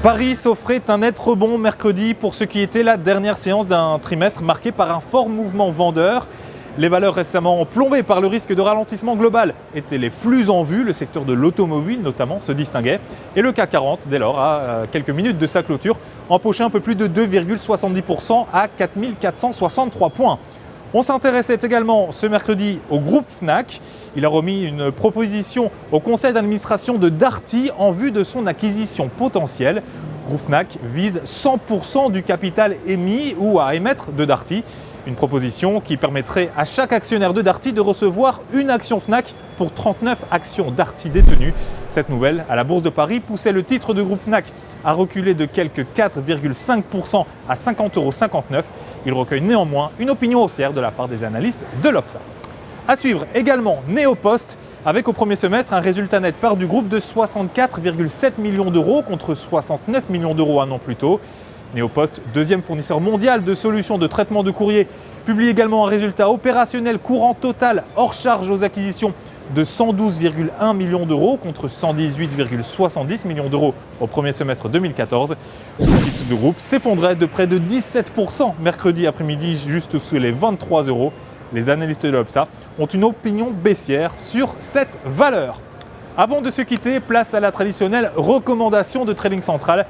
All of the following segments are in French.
Paris s'offrait un net rebond mercredi pour ce qui était la dernière séance d'un trimestre marqué par un fort mouvement vendeur. Les valeurs récemment plombées par le risque de ralentissement global étaient les plus en vue. Le secteur de l'automobile notamment se distinguait. Et le CAC 40, dès lors, à quelques minutes de sa clôture, empochait un peu plus de 2,70% à 4 463 points. On s'intéressait également ce mercredi au groupe Fnac. Il a remis une proposition au conseil d'administration de Darty en vue de son acquisition potentielle. Groupe Fnac vise 100% du capital émis ou à émettre de Darty. Une proposition qui permettrait à chaque actionnaire de Darty de recevoir une action Fnac pour 39 actions Darty détenues. Cette nouvelle, à la Bourse de Paris, poussait le titre de groupe Fnac à reculer de quelques 4,5% à 50,59 €. Il recueille néanmoins une opinion haussière de la part des analystes de l'Obsa. À suivre également Neopost, avec au premier semestre un résultat net part du groupe de 64,7 millions d'euros contre 69 millions d'euros un an plus tôt. Neopost, deuxième fournisseur mondial de solutions de traitement de courrier, publie également un résultat opérationnel courant total hors charge aux acquisitions de 112,1 millions d'euros contre 118,70 millions d'euros au premier semestre 2014. Le titre du groupe s'effondrait de près de 17% mercredi après-midi, juste sous les 23 €. Les analystes de l'Obsa ont une opinion baissière sur cette valeur. Avant de se quitter, place à la traditionnelle recommandation de Trading Central.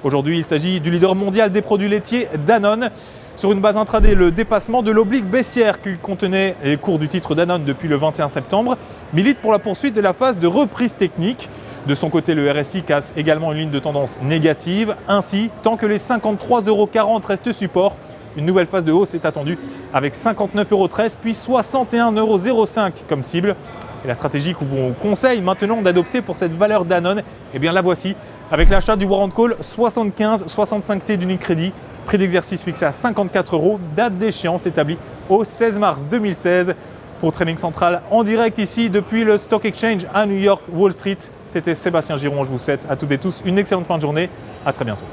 Aujourd'hui, il s'agit du leader mondial des produits laitiers, Danone. Sur une base intraday, le dépassement de l'oblique baissière qui contenait les cours du titre Danone depuis le 21 septembre milite pour la poursuite de la phase de reprise technique. De son côté, le RSI casse également une ligne de tendance négative. Ainsi, tant que les 53,40 € restent support, une nouvelle phase de hausse est attendue avec 59,13 € puis 61,05 € comme cible. Et la stratégie qu'on vous conseille maintenant d'adopter pour cette valeur Danone, eh bien la voici. Avec l'achat du warrant call 75-65T d'Unicredit, prix d'exercice fixé à 54 €, date d'échéance établie au 16 mars 2016. Pour Trading Central en direct ici depuis le Stock Exchange à New York, Wall Street, c'était Sébastien Giron. Je vous souhaite à toutes et tous une excellente fin de journée. À très bientôt.